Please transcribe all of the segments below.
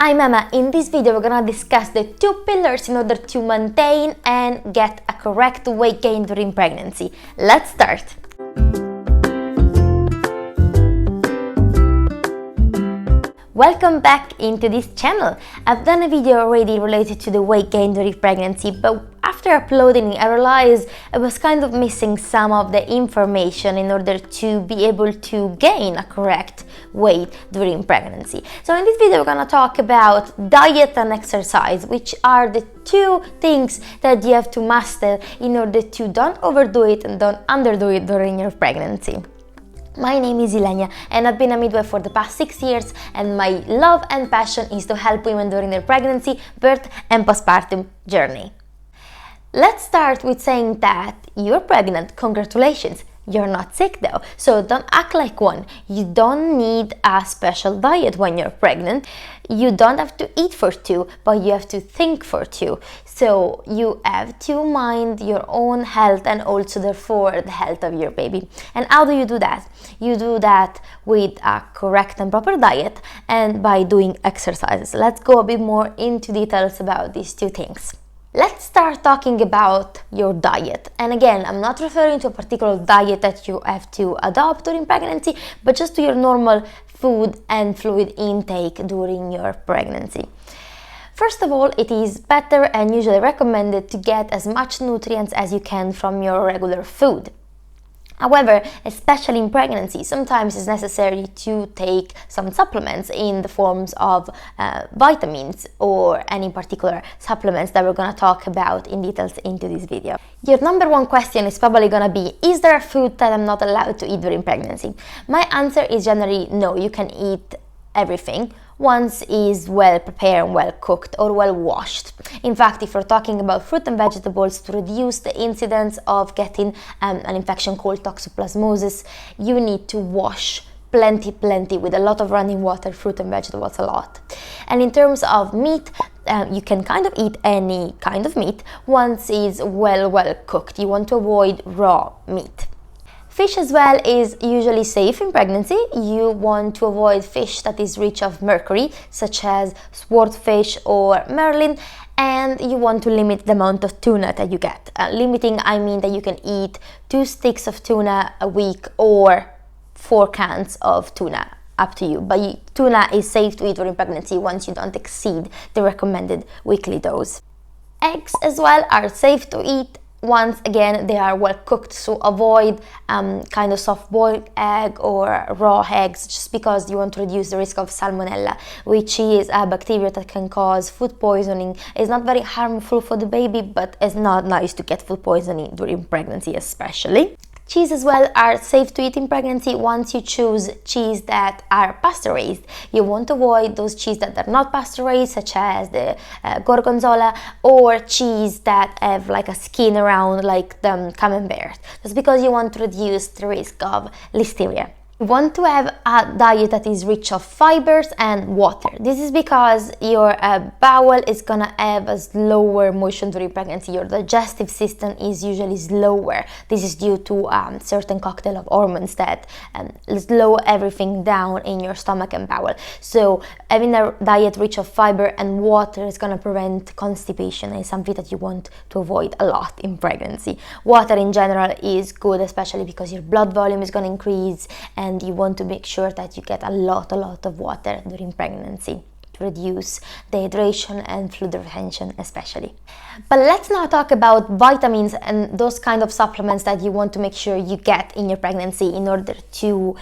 I'm Emma. In this video we're gonna discuss the 2 pillars in order to maintain and get a correct weight gain during pregnancy. Let's start! Welcome back into this channel. I've done a video already related to the weight gain during pregnancy, but after uploading it, I realized I was kind of missing some of the information in order to be able to gain a correct weight during pregnancy. So in this video we're gonna talk about diet and exercise, which are the 2 things that you have to master in order to don't overdo it and don't underdo it during your pregnancy. My name is Ilenia and I've been a midwife for the past 6 years, and my love and passion is to help women during their pregnancy, birth and postpartum journey. Let's start with saying that you're pregnant. Congratulations! You're not sick though, so don't act like one. You don't need a special diet when you're pregnant. You don't have to eat for 2, but you have to think for 2. So you have to mind your own health and also therefore the health of your baby. And how do you do that? You do that with a correct and proper diet and by doing exercises. Let's go a bit more into details about these 2 things. Let's start talking about your diet. And again, I'm not referring to a particular diet that you have to adopt during pregnancy, but just to your normal food and fluid intake during your pregnancy. First of all, it is better and usually recommended to get as much nutrients as you can from your regular food. However, especially in pregnancy, sometimes it's necessary to take some supplements in the forms of vitamins or any particular supplements that we're going to talk about in details into this video. Your number 1 question is probably going to be, is there a food that I'm not allowed to eat during pregnancy? My answer is generally no, you can eat everything once is well prepared and well cooked or well washed. In fact, if we're talking about fruit and vegetables, to reduce the incidence of getting an infection called toxoplasmosis, you need to wash plenty with a lot of running water, fruit and vegetables a lot. And in terms of meat, you can kind of eat any kind of meat once is well cooked. You want to avoid raw meat. Fish as well is usually safe in pregnancy. You want to avoid fish that is rich of mercury, such as swordfish or marlin, and you want to limit the amount of tuna that you get. Limiting, I mean that you can eat 2 sticks of tuna a week or 4 cans of tuna, up to you. But tuna is safe to eat during pregnancy once you don't exceed the recommended weekly dose. Eggs as well are safe to eat once again they are well cooked, so avoid kind of soft boiled egg or raw eggs, just because you want to reduce the risk of salmonella, which is a bacteria that can cause food poisoning. It's not very harmful for the baby, but it's not nice to get food poisoning during pregnancy especially. Cheese as well are safe to eat in pregnancy once you choose cheese that are pasture-raised. You want to avoid those cheese that are not pasture-raised, such as the gorgonzola, or cheese that have like a skin around, like the camembert. That's because you want to reduce the risk of listeria. You want to have a diet that is rich of fibers and water. This is because your bowel is gonna have a slower motion during pregnancy. Your digestive system is usually slower. This is due to certain cocktail of hormones that slow everything down in your stomach and bowel. So having a diet rich of fiber and water is gonna prevent constipation. It's something that you want to avoid a lot in pregnancy. Water in general is good, especially because your blood volume is gonna increase, and you want to make sure that you get a lot of water during pregnancy to reduce dehydration and fluid retention especially. But let's now talk about vitamins and those kind of supplements that you want to make sure you get in your pregnancy in order to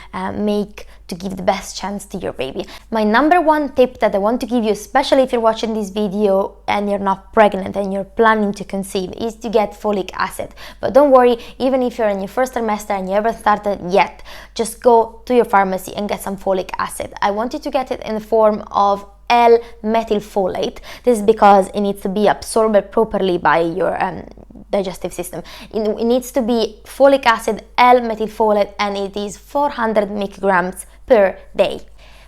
give the best chance to your baby. My number 1 tip that I want to give you, especially if you're watching this video and you're not pregnant and you're planning to conceive, is to get folic acid. But don't worry, even if you're in your first trimester and you haven't started yet, just go to your pharmacy and get some folic acid. I want you to get it in the form of L-methylfolate. This is because it needs to be absorbed properly by your digestive system. It needs to be folic acid L-methylfolate, and it is 400 micrograms per day.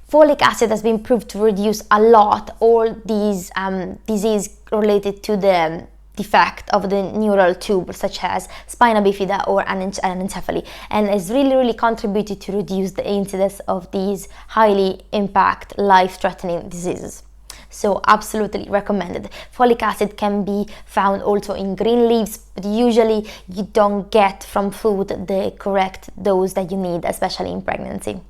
Folic acid has been proved to reduce a lot all these disease related to the defect of the neural tube, such as spina bifida or anencephaly, and has really contributed to reduce the incidence of these highly impact life-threatening diseases. so absolutely recommended. Folic acid can be found also in green leaves, but usually you don't get from food the correct dose that you need, especially in pregnancy.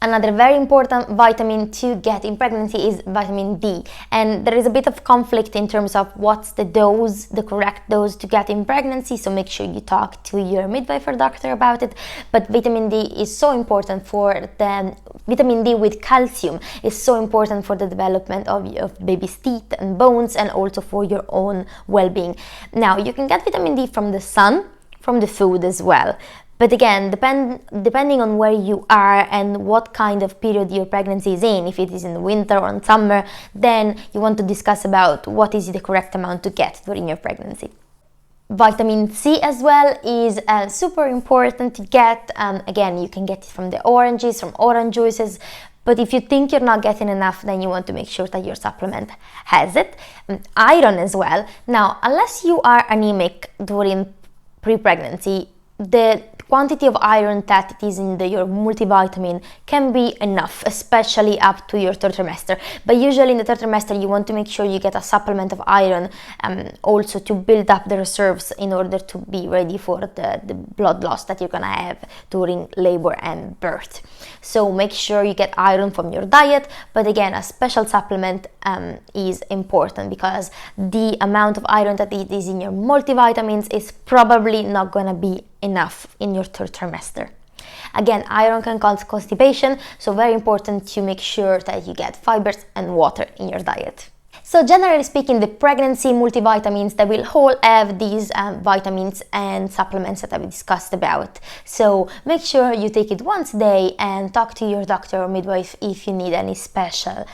Another very important vitamin to get in pregnancy is vitamin D, and there is a bit of conflict in terms of what's the dose, the correct dose to get in pregnancy, so make sure you talk to your midwife or doctor about it. But vitamin D is so important for the vitamin D with calcium is so important for the development of baby's teeth and bones, and also for your own well-being. Now, you can get vitamin D from the sun, from the food as well. But again, depending on where you are and what kind of period your pregnancy is in, if it is in the winter or in summer, then you want to discuss about what is the correct amount to get during your pregnancy. Vitamin C as well is super important to get. Again, you can get it from the oranges, from orange juices. But if you think you're not getting enough, then you want to make sure that your supplement has it. Iron as well. Now, unless you are anemic during pre-pregnancy, the quantity of iron that it is in your multivitamin can be enough, especially up to your third trimester. But usually in the third trimester, you want to make sure you get a supplement of iron also to build up the reserves in order to be ready for the blood loss that you're gonna have during labor and birth. So make sure you get iron from your diet, but again, a special supplement is important, because the amount of iron that it is in your multivitamins is probably not gonna be enough in your third trimester. Again, iron can cause constipation, so very important to make sure that you get fibers and water in your diet. So generally speaking, the pregnancy multivitamins, they will all have these vitamins and supplements that I've discussed about. So make sure you take it once a day and talk to your doctor or midwife if you need any special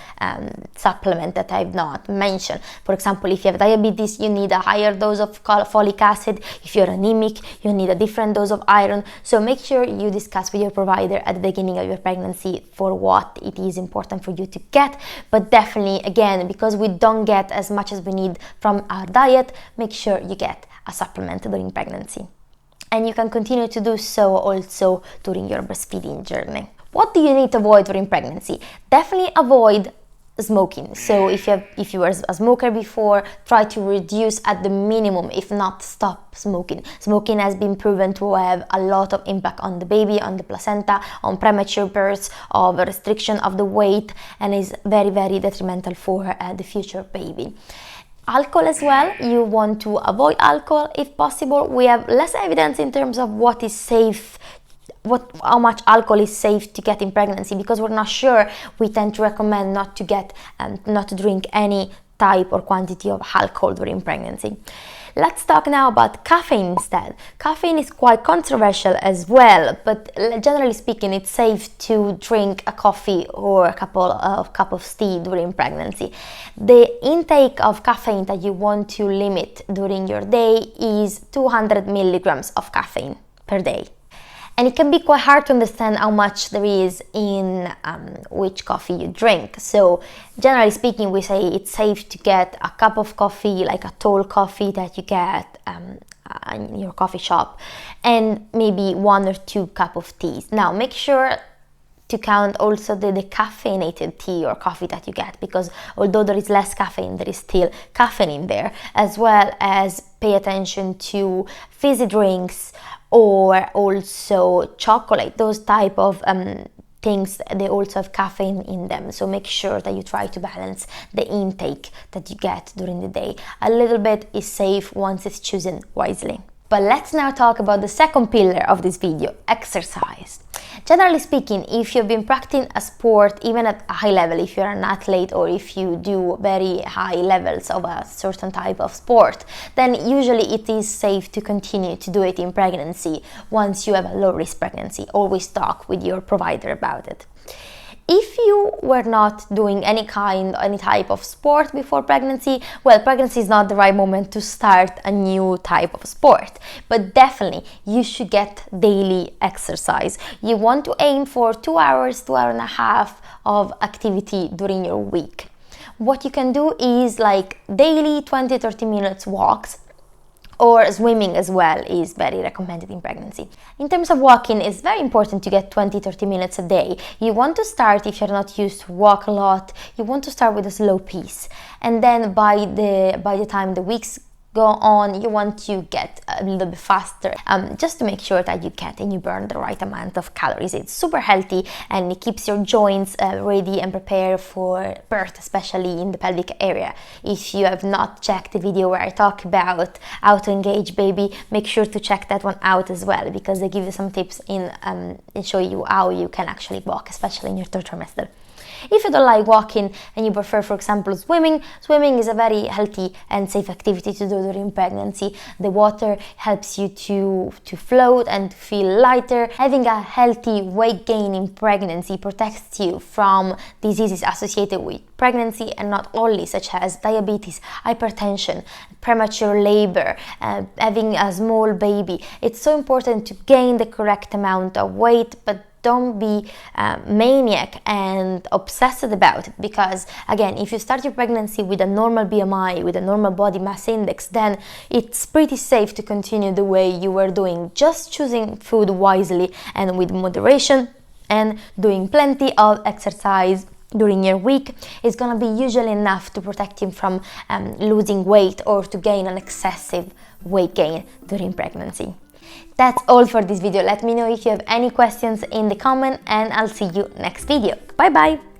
supplement that I've not mentioned. For example, if you have diabetes, you need a higher dose of folic acid. If you're anemic, you need a different dose of iron. So make sure you discuss with your provider at the beginning of your pregnancy for what it is important for you to get. But definitely, again, because we don't get as much as we need from our diet, make sure you get a supplement during pregnancy. And you can continue to do so also during your breastfeeding journey. What do you need to avoid during pregnancy? Definitely avoid smoking. So if you were a smoker before, try to reduce at the minimum, if not stop smoking. Smoking has been proven to have a lot of impact on the baby, on the placenta, on premature births, of a restriction of the weight, and is very, very detrimental for the future baby. Alcohol as well, you want to avoid alcohol if possible. We have less evidence in terms of what is safe, how much alcohol is safe to get in pregnancy, because we're not sure. We tend to recommend not to drink any type or quantity of alcohol during pregnancy. Let's talk now about caffeine instead. Caffeine is quite controversial as well, but generally speaking, it's safe to drink a coffee or a cup of tea during pregnancy. The intake of caffeine that you want to limit during your day is 200 milligrams of caffeine per day. And it can be quite hard to understand how much there is in which coffee you drink. So generally speaking, we say it's safe to get a cup of coffee, like a tall coffee that you get in your coffee shop, and maybe 1 or 2 cups of teas. Now make sure to count also the decaffeinated tea or coffee that you get, because although there is less caffeine, there is still caffeine in there, as well as pay attention to fizzy drinks or also chocolate. Those type of things, they also have caffeine in them, so make sure that you try to balance the intake that you get during the day. A little bit is safe once it's chosen wisely. But let's now talk about the second pillar of this video, exercise. Generally speaking, if you've been practicing a sport, even at a high level, if you're an athlete or if you do very high levels of a certain type of sport, then usually it is safe to continue to do it in pregnancy once you have a low-risk pregnancy. Always talk with your provider about it. If you were not doing any type of sport before pregnancy, well, pregnancy is not the right moment to start a new type of sport. But definitely, you should get daily exercise. You want to aim for 2 hours, 2 hours and a half of activity during your week. What you can do is like daily 20-30 minutes walks, or swimming as well is very recommended in pregnancy. In terms of walking, it's very important to get 20-30 minutes a day. You want to start, if you're not used to walk a lot, you want to start with a slow pace, and then by the time the weeks go on, you want to get a little bit faster, just to make sure that you get and you burn the right amount of calories. It's super healthy and it keeps your joints ready and prepared for birth, especially in the pelvic area. If you have not checked the video where I talk about how to engage baby, make sure to check that one out as well, because they give you some tips and show you how you can actually walk, especially in your third trimester. If you don't like walking and you prefer, for example, swimming is a very healthy and safe activity to do during pregnancy. The water helps you to float and to feel lighter. Having a healthy weight gain in pregnancy protects you from diseases associated with pregnancy, and not only, such as diabetes, hypertension, premature labor, having a small baby. It's so important to gain the correct amount of weight, but don't be maniac and obsessed about it, because again, if you start your pregnancy with a normal BMI, with a normal body mass index, then it's pretty safe to continue the way you were doing, just choosing food wisely and with moderation, and doing plenty of exercise during your week is gonna be usually enough to protect you from losing weight or to gain an excessive weight gain during pregnancy. That's all for this video. Let me know if you have any questions in the comment, and I'll see you next video. Bye bye!